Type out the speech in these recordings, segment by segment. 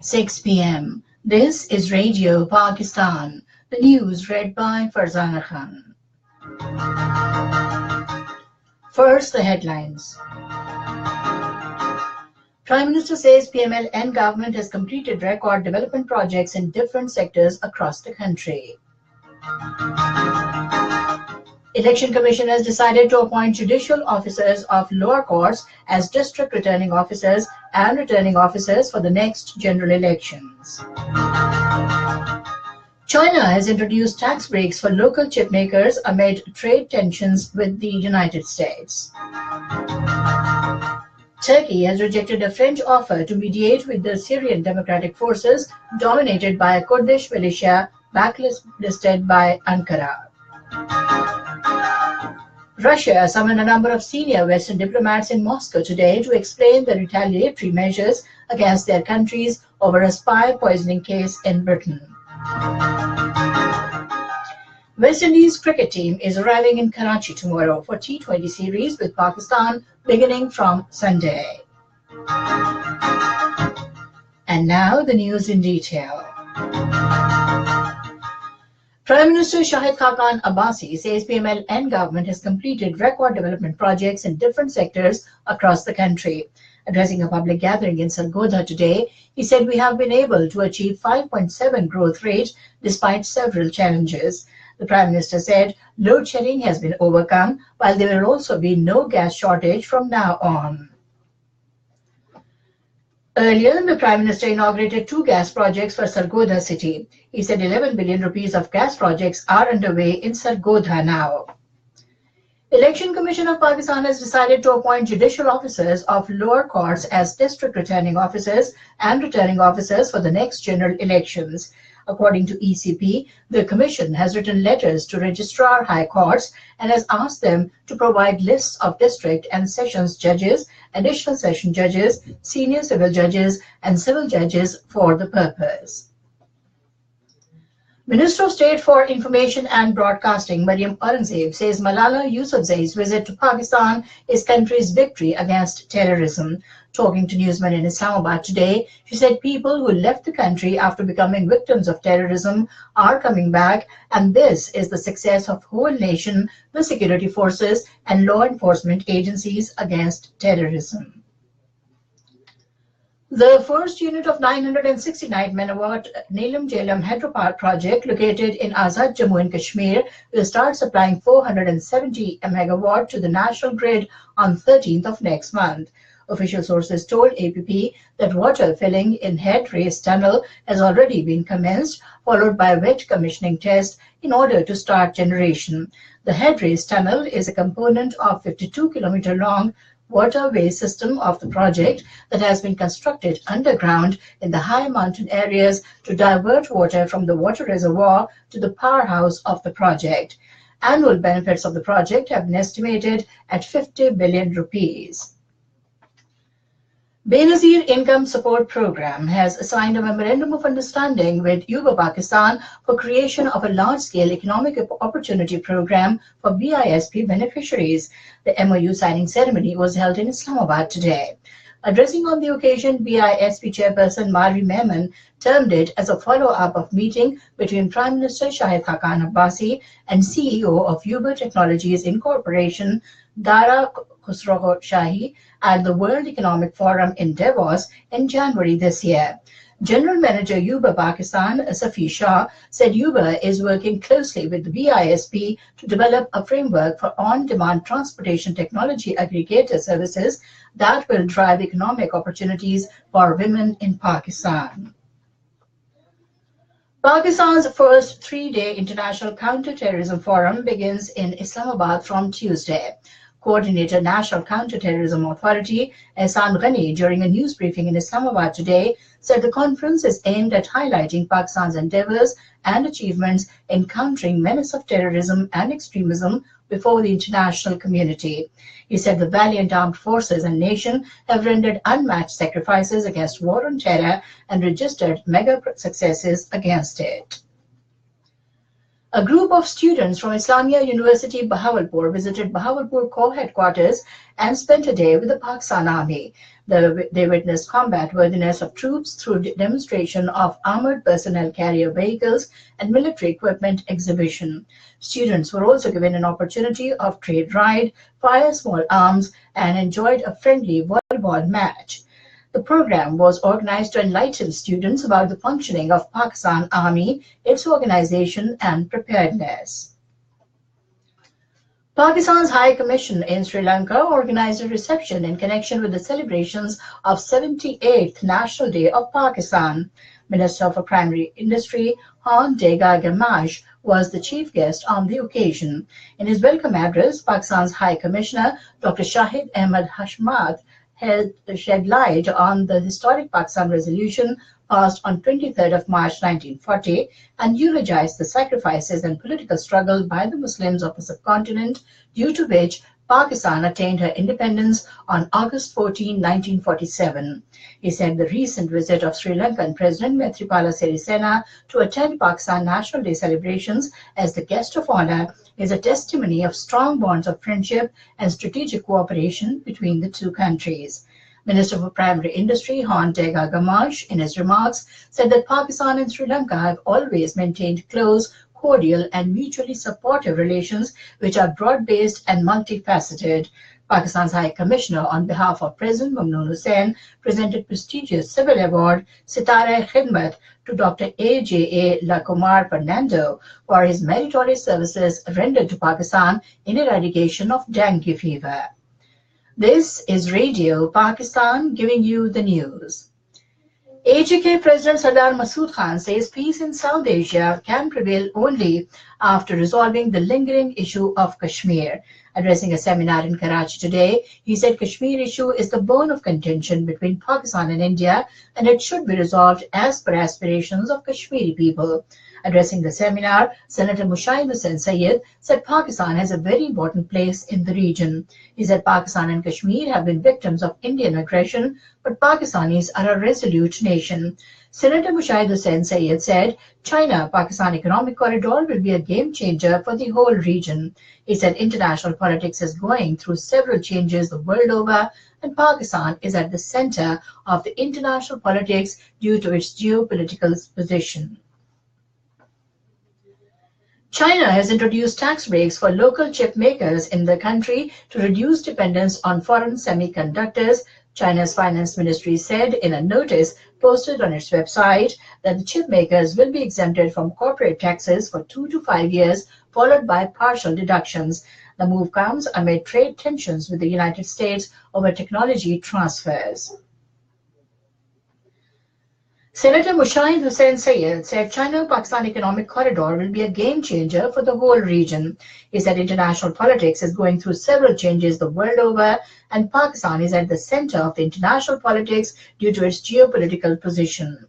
6 p.m. This is Radio Pakistan. The news read by Farzana Khan. First, the headlines. Prime Minister says PMLN government has completed record development projects in different sectors across the country. Election Commission has decided to appoint judicial officers of lower courts as district returning officers and returning officers for the next general elections. China has introduced tax breaks for local chip makers amid trade tensions with the United States. Turkey has rejected a French offer to mediate with the Syrian Democratic Forces dominated by a Kurdish militia blacklisted by Ankara. Russia summoned a number of senior Western diplomats in Moscow today to explain the retaliatory measures against their countries over a spy poisoning case in Britain. West Indies cricket team is arriving in Karachi tomorrow for T20 series with Pakistan beginning from Sunday. And now the news in detail. Prime Minister Shahid Khaqan Abbasi says PMLN government has completed record development projects in different sectors across the country. Addressing a public gathering in Sargodha today, he said we have been able to achieve 5.7 growth rate despite several challenges. The Prime Minister said load shedding has been overcome, while there will also be no gas shortage from now on. Earlier, the Prime Minister inaugurated 2 gas projects for Sargodha city. He said 11 billion rupees of gas projects are underway in Sargodha now. Election Commission of Pakistan has decided to appoint judicial officers of lower courts as district returning officers and returning officers for the next general elections. According to ECP, the Commission has written letters to Registrar High Courts and has asked them to provide lists of district and sessions judges, additional session judges, senior civil judges, and civil judges for the purpose. Minister of State for Information and Broadcasting, Maryam Aurangzeb, says Malala Yousafzai's visit to Pakistan is country's victory against terrorism. Talking to newsmen in Islamabad today, she said people who left the country after becoming victims of terrorism are coming back, and this is the success of whole nation, the security forces, and law enforcement agencies against terrorism. The first unit of 969 megawatt Neelum Hydropower project located in Azad Jammu and Kashmir will start supplying 470 megawatt to the national grid on 13th of next month. Official sources told APP that water filling in head race tunnel has already been commenced, followed by a wet commissioning test in order to start generation. The head race tunnel is a component of 52-kilometer long waterway system of the project that has been constructed underground in the high mountain areas to divert water from the water reservoir to the powerhouse of the project. Annual benefits of the project have been estimated at 50 billion rupees. Benazir Income Support Program has signed a Memorandum of Understanding with Yuba Pakistan for creation of a large-scale economic opportunity program for BISP beneficiaries. The MOU signing ceremony was held in Islamabad today. Addressing on the occasion, BISP chairperson Marvi Mehman termed it as a follow-up of meeting between Prime Minister Shahid Khaqan Abbasi and CEO of Yuba Technologies Incorporation, Dara Khusro Shahi, at the World Economic Forum in Davos in January this year. General Manager Yuba Pakistan, Safi Shah, said Yuba is working closely with the BISP to develop a framework for on-demand transportation technology aggregator services that will drive economic opportunities for women in Pakistan. Pakistan's first 3-day International Counterterrorism Forum begins in Islamabad from Tuesday. Coordinator National Counterterrorism Authority, Ehsan Ghani, during a news briefing in Islamabad today, said the conference is aimed at highlighting Pakistan's endeavors and achievements in countering menace of terrorism and extremism before the international community. He said the valiant armed forces and nation have rendered unmatched sacrifices against war on terror and registered mega successes against it. A group of students from Islamia University, Bahawalpur, visited Bahawalpur Corps headquarters and spent a day with the Pakistan Army. They witnessed combat worthiness of troops through demonstration of armored personnel carrier vehicles and military equipment exhibition. Students were also given an opportunity of trade ride, fire small arms, and enjoyed a friendly volleyball match. The program was organized to enlighten students about the functioning of Pakistan Army, its organization and preparedness. Pakistan's High Commission in Sri Lanka organized a reception in connection with the celebrations of 78th National Day of Pakistan. Minister for Primary Industry, Han Dega Gamash, was the chief guest on the occasion. In his welcome address, Pakistan's High Commissioner, Dr. Shahid Ahmad Hashmat, shed light on the historic Pakistan resolution passed on 23rd of March 1940 and eulogized the sacrifices and political struggle by the Muslims of the subcontinent, due to which Pakistan attained her independence on August 14, 1947. He said the recent visit of Sri Lankan President Maithripala Sirisena to attend Pakistan National Day celebrations as the guest of honor is a testimony of strong bonds of friendship and strategic cooperation between the two countries. Minister for Primary Industry, Han Dega Gamash, in his remarks, said that Pakistan and Sri Lanka have always maintained close, cordial and mutually supportive relations which are broad-based and multifaceted. Pakistan's High Commissioner, on behalf of President Mamnoon Hussain, presented prestigious civil award Sitare-e-Khidmat to Dr. A.J.A. Lakumar Fernando for his meritorious services rendered to Pakistan in eradication of dengue fever. This is Radio Pakistan giving you the news. AJK President Sardar Masood Khan says peace in South Asia can prevail only after resolving the lingering issue of Kashmir. Addressing a seminar in Karachi today, he said Kashmir issue is the bone of contention between Pakistan and India, and it should be resolved as per aspirations of Kashmiri people. Addressing the seminar, Senator Mushaid Hussain Sayyid said Pakistan has a very important place in the region. He said Pakistan and Kashmir have been victims of Indian aggression, but Pakistanis are a resolute nation. Senator Mushaid Hussain Sayyid said China-Pakistan economic corridor will be a game changer for the whole region. He said international politics is going through several changes the world over, and Pakistan is at the center of the international politics due to its geopolitical position. China has introduced tax breaks for local chip makers in the country to reduce dependence on foreign semiconductors. China's finance ministry said in a notice posted on its website that the chip makers will be exempted from corporate taxes for 2 to 5 years, followed by partial deductions. The move comes amid trade tensions with the United States over technology transfers. Senator Mushaid Hussain Sayyid said China-Pakistan economic corridor will be a game changer for the whole region. He said international politics is going through several changes the world over, and Pakistan is at the center of the international politics due to its geopolitical position.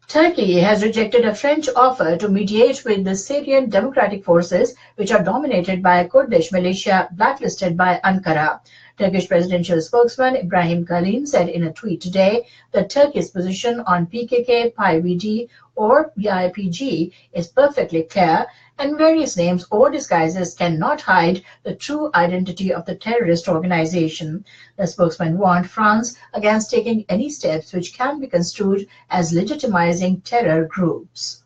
Turkey has rejected a French offer to mediate with the Syrian Democratic Forces, which are dominated by a Kurdish militia blacklisted by Ankara. Turkish presidential spokesman Ibrahim Kalin said in a tweet today that Turkey's position on PKK, PYD, or BIPG is perfectly clear, and various names or disguises cannot hide the true identity of the terrorist organization. The spokesman warned France against taking any steps which can be construed as legitimizing terror groups.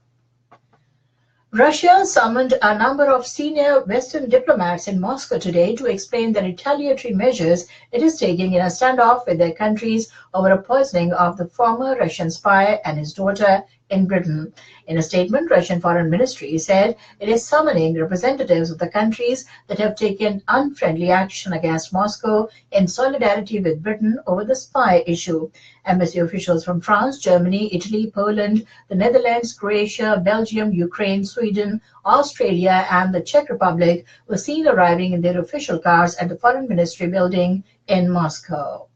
Russia summoned a number of senior Western diplomats in Moscow today to explain the retaliatory measures it is taking in a standoff with their countries over a poisoning of the former Russian spy and his daughter in Britain. In a statement, Russian Foreign Ministry said it is summoning representatives of the countries that have taken unfriendly action against Moscow in solidarity with Britain over the spy issue. Embassy officials from France, Germany, Italy, Poland, the Netherlands, Croatia, Belgium, Ukraine, Sweden, Australia, and the Czech Republic were seen arriving in their official cars at the Foreign Ministry building in Moscow.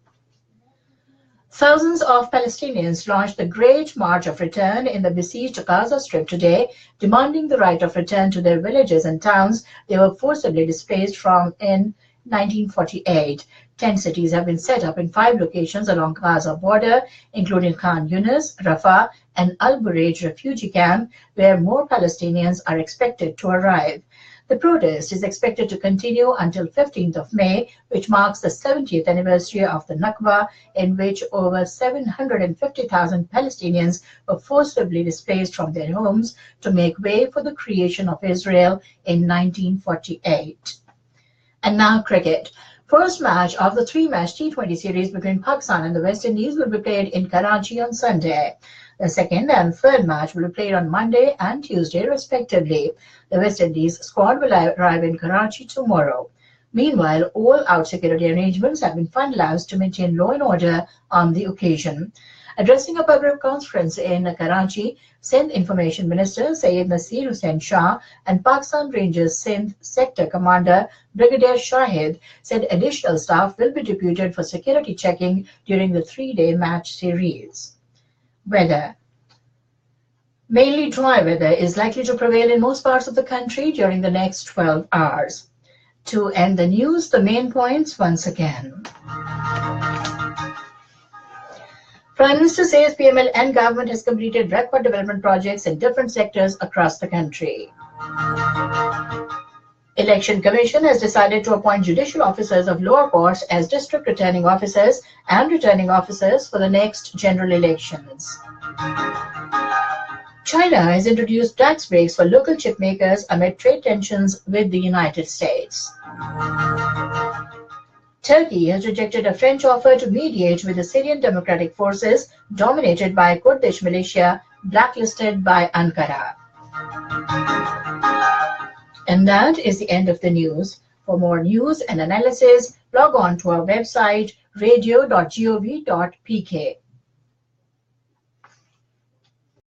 Thousands of Palestinians launched the Great March of Return in the besieged Gaza Strip today, demanding the right of return to their villages and towns they were forcibly displaced from in 1948. 10 cities have been set up in 5 locations along Gaza border, including Khan Yunis, Rafah, and Al Bureij refugee camp, where more Palestinians are expected to arrive. The protest is expected to continue until 15th of May, which marks the 70th anniversary of the Nakba, in which over 750,000 Palestinians were forcibly displaced from their homes to make way for the creation of Israel in 1948. And now cricket. First match of the 3-match T20 series between Pakistan and the West Indies will be played in Karachi on Sunday. The second and third match will be played on Monday and Tuesday, respectively. The West Indies squad will arrive in Karachi tomorrow. Meanwhile, all-out security arrangements have been finalized to maintain law and order on the occasion. Addressing a public conference in Karachi, Sindh Information Minister Syed Nasir Hussain Shah and Pakistan Rangers Sindh Sector Commander Brigadier Shahid said additional staff will be deputed for security checking during the 3-day match series. Weather. Mainly dry weather is likely to prevail in most parts of the country during the next 12 hours. To end the news, the main points once again. Prime Minister says PML and government has completed record development projects in different sectors across the country. Election Commission has decided to appoint judicial officers of lower courts as district returning officers and returning officers for the next general elections. China has introduced tax breaks for local chip makers amid trade tensions with the United States. Turkey has rejected a French offer to mediate with the Syrian Democratic Forces dominated by Kurdish militia blacklisted by Ankara. And that is the end of the news. For more news and analysis, log on to our website radio.gov.pk.